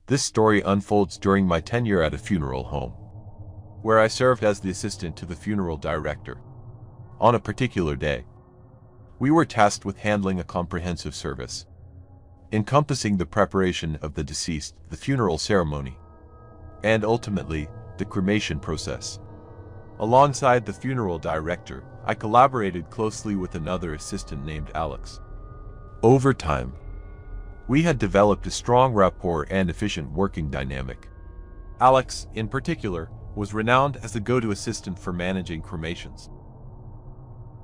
This story unfolds during my tenure at a funeral home, where I served as the assistant to the funeral director. On a particular day, we were tasked with handling a comprehensive service, encompassing the preparation of the deceased, the funeral ceremony, and ultimately, the cremation process. Alongside the funeral director, I collaborated closely with another assistant named Alex. Over time, we had developed a strong rapport and efficient working dynamic. Alex, in particular, was renowned as the go-to assistant for managing cremations.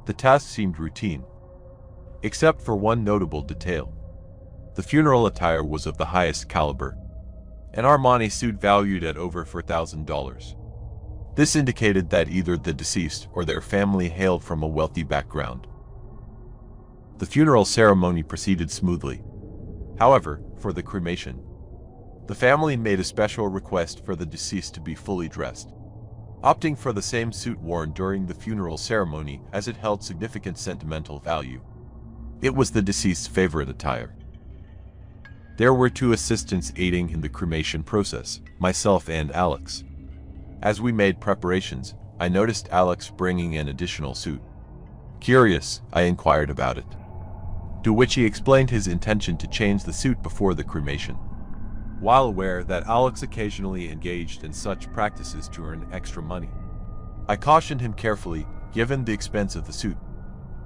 The task seemed routine, except for one notable detail. The funeral attire was of the highest caliber, an Armani suit valued at over $4,000. This indicated that either the deceased or their family hailed from a wealthy background. The funeral ceremony proceeded smoothly. However, for the cremation, the family made a special request for the deceased to be fully dressed, opting for the same suit worn during the funeral ceremony as it held significant sentimental value. It was the deceased's favorite attire. There were two assistants aiding in the cremation process, myself and Alex. As we made preparations, I noticed Alex bringing an additional suit. Curious, I inquired about it, to which he explained his intention to change the suit before the cremation. While aware that Alex occasionally engaged in such practices to earn extra money, I cautioned him carefully, given the expense of the suit.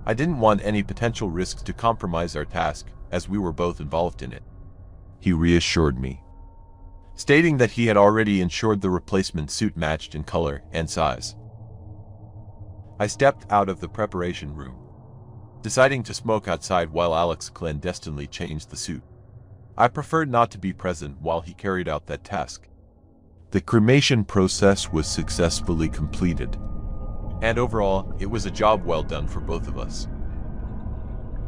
I didn't want any potential risks to compromise our task, as we were both involved in it. He reassured me, stating that he had already ensured the replacement suit matched in color and size. I stepped out of the preparation room, deciding to smoke outside while Alex clandestinely changed the suit. I preferred not to be present while he carried out that task. The cremation process was successfully completed, and overall, it was a job well done for both of us.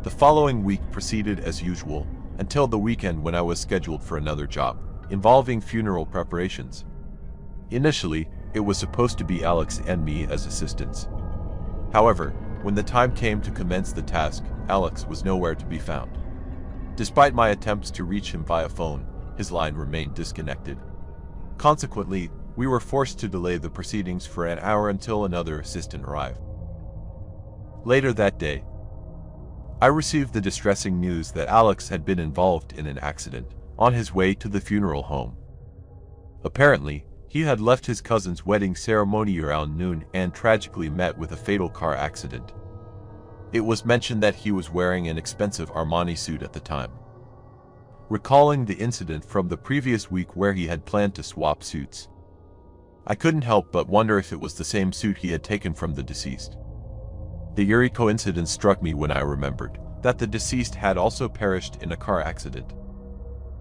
The following week proceeded as usual, until the weekend when I was scheduled for another job, involving funeral preparations. Initially, it was supposed to be Alex and me as assistants. However, when the time came to commence the task, Alex was nowhere to be found. Despite my attempts to reach him via phone, his line remained disconnected. Consequently, we were forced to delay the proceedings for an hour until another assistant arrived. Later that day, I received the distressing news that Alex had been involved in an accident on his way to the funeral home. Apparently, he had left his cousin's wedding ceremony around noon and tragically met with a fatal car accident. It was mentioned that he was wearing an expensive Armani suit at the time. Recalling the incident from the previous week where he had planned to swap suits, I couldn't help but wonder if it was the same suit he had taken from the deceased. The eerie coincidence struck me when I remembered that the deceased had also perished in a car accident.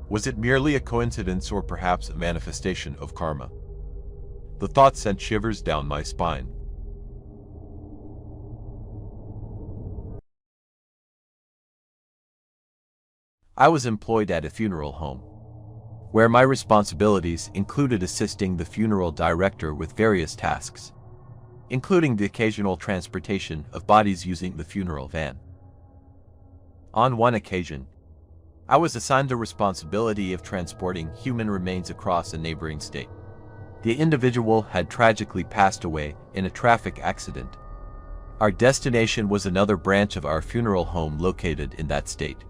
Was it merely a coincidence or perhaps a manifestation of karma? The thought sent shivers down my spine. I was employed at a funeral home, where my responsibilities included assisting the funeral director with various tasks, including the occasional transportation of bodies using the funeral van. On one occasion, I was assigned the responsibility of transporting human remains across a neighboring state. The individual had tragically passed away in a traffic accident. Our destination was another branch of our funeral home located in that state.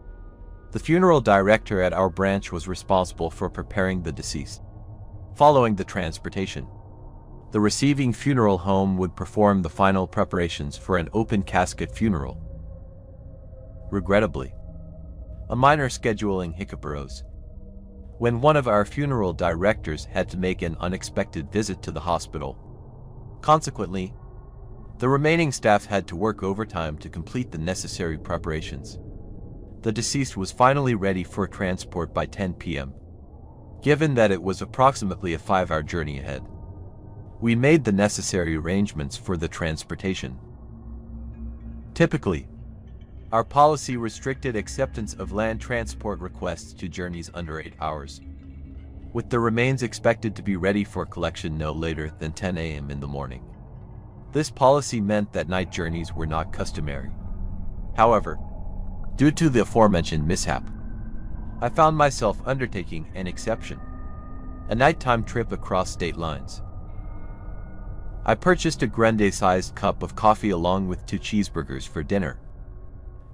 The funeral director at our branch was responsible for preparing the deceased. Following the transportation, the receiving funeral home would perform the final preparations for an open casket funeral. Regrettably, a minor scheduling hiccup arose when one of our funeral directors had to make an unexpected visit to the hospital. Consequently, the remaining staff had to work overtime to complete the necessary preparations. The deceased was finally ready for transport by 10 p.m., given that it was approximately a 5-hour journey ahead. We made the necessary arrangements for the transportation. Typically, our policy restricted acceptance of land transport requests to journeys under 8 hours, with the remains expected to be ready for collection no later than 10 a.m. in the morning. This policy meant that night journeys were not customary. However, due to the aforementioned mishap, I found myself undertaking an exception. a nighttime trip across state lines. I purchased a grande-sized cup of coffee along with 2 cheeseburgers for dinner,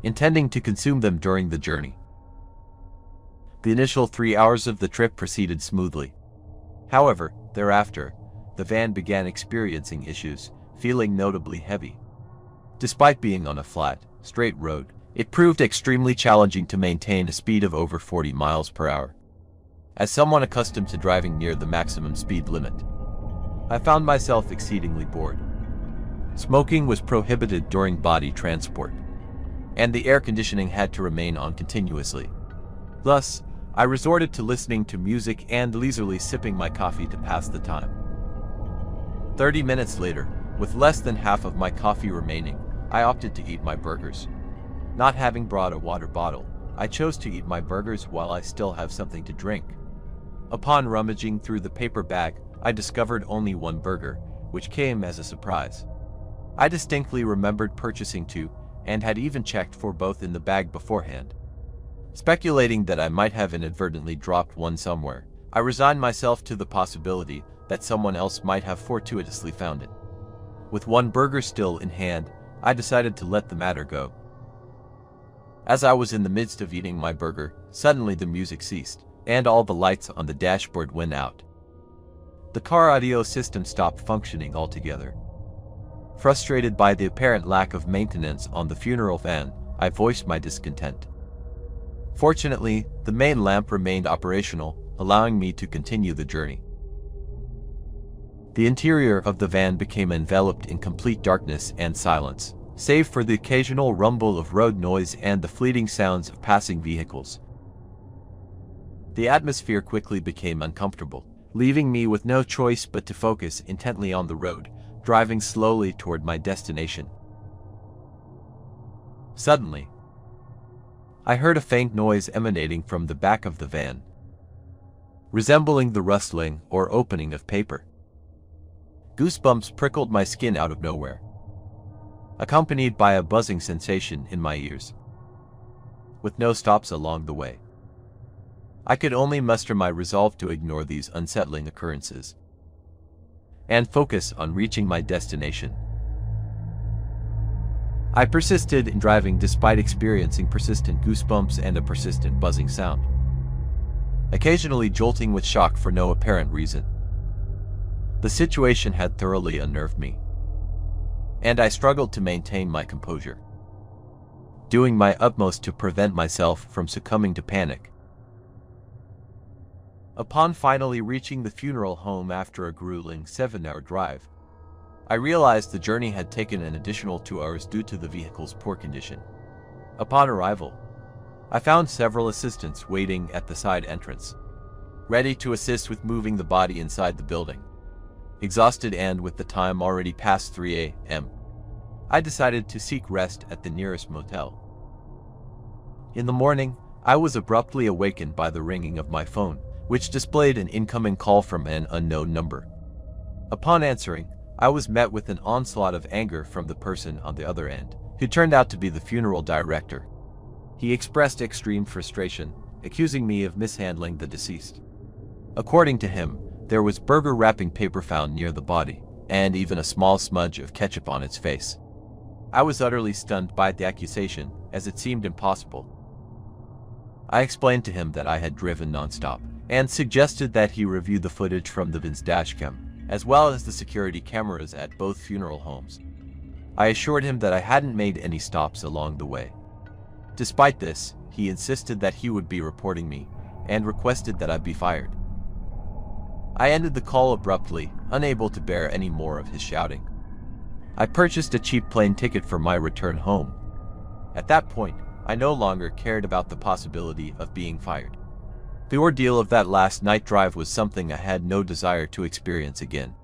intending to consume them during the journey. The initial 3 hours of the trip proceeded smoothly. However, thereafter, the van began experiencing issues, feeling notably heavy. Despite being on a flat, straight road, it proved extremely challenging to maintain a speed of over 40 miles per hour. As someone accustomed to driving near the maximum speed limit, I found myself exceedingly bored. Smoking was prohibited during body transport, and the air conditioning had to remain on continuously. Thus, I resorted to listening to music and leisurely sipping my coffee to pass the time. 30 minutes later, with less than half of my coffee remaining, I opted to eat my burgers. Not having brought a water bottle, I chose to eat my burgers while I still have something to drink. Upon rummaging through the paper bag, I discovered only 1 burger, which came as a surprise. I distinctly remembered purchasing 2, and had even checked for both in the bag beforehand. Speculating that I might have inadvertently dropped one somewhere, I resigned myself to the possibility that someone else might have fortuitously found it. With 1 burger still in hand, I decided to let the matter go. As I was in the midst of eating my burger, suddenly the music ceased, and all the lights on the dashboard went out. The car audio system stopped functioning altogether. Frustrated by the apparent lack of maintenance on the funeral van, I voiced my discontent. Fortunately, the main lamp remained operational, allowing me to continue the journey. The interior of the van became enveloped in complete darkness and silence, save for the occasional rumble of road noise and the fleeting sounds of passing vehicles. The atmosphere quickly became uncomfortable, leaving me with no choice but to focus intently on the road, driving slowly toward my destination. Suddenly, I heard a faint noise emanating from the back of the van, resembling the rustling or opening of paper. Goosebumps prickled my skin out of nowhere, accompanied by a buzzing sensation in my ears. With no stops along the way, I could only muster my resolve to ignore these unsettling occurrences and focus on reaching my destination. I persisted in driving despite experiencing persistent goosebumps and a persistent buzzing sound, occasionally jolting with shock for no apparent reason. The situation had thoroughly unnerved me, and I struggled to maintain my composure, doing my utmost to prevent myself from succumbing to panic. Upon finally reaching the funeral home after a grueling 7-hour drive, I realized the journey had taken an additional 2 hours due to the vehicle's poor condition. Upon arrival, I found several assistants waiting at the side entrance, ready to assist with moving the body inside the building. Exhausted and with the time already past 3 a.m., I decided to seek rest at the nearest motel. In the morning, I was abruptly awakened by the ringing of my phone, which displayed an incoming call from an unknown number. Upon answering, I was met with an onslaught of anger from the person on the other end, who turned out to be the funeral director. He expressed extreme frustration, accusing me of mishandling the deceased. According to him, there was burger wrapping paper found near the body, and even a small smudge of ketchup on its face. I was utterly stunned by the accusation, as it seemed impossible. I explained to him that I had driven nonstop, and suggested that he review the footage from the van's dashcam, as well as the security cameras at both funeral homes. I assured him that I hadn't made any stops along the way. Despite this, he insisted that he would be reporting me, and requested that I be fired. I ended the call abruptly, unable to bear any more of his shouting. I purchased a cheap plane ticket for my return home. At that point, I no longer cared about the possibility of being fired. The ordeal of that last night drive was something I had no desire to experience again.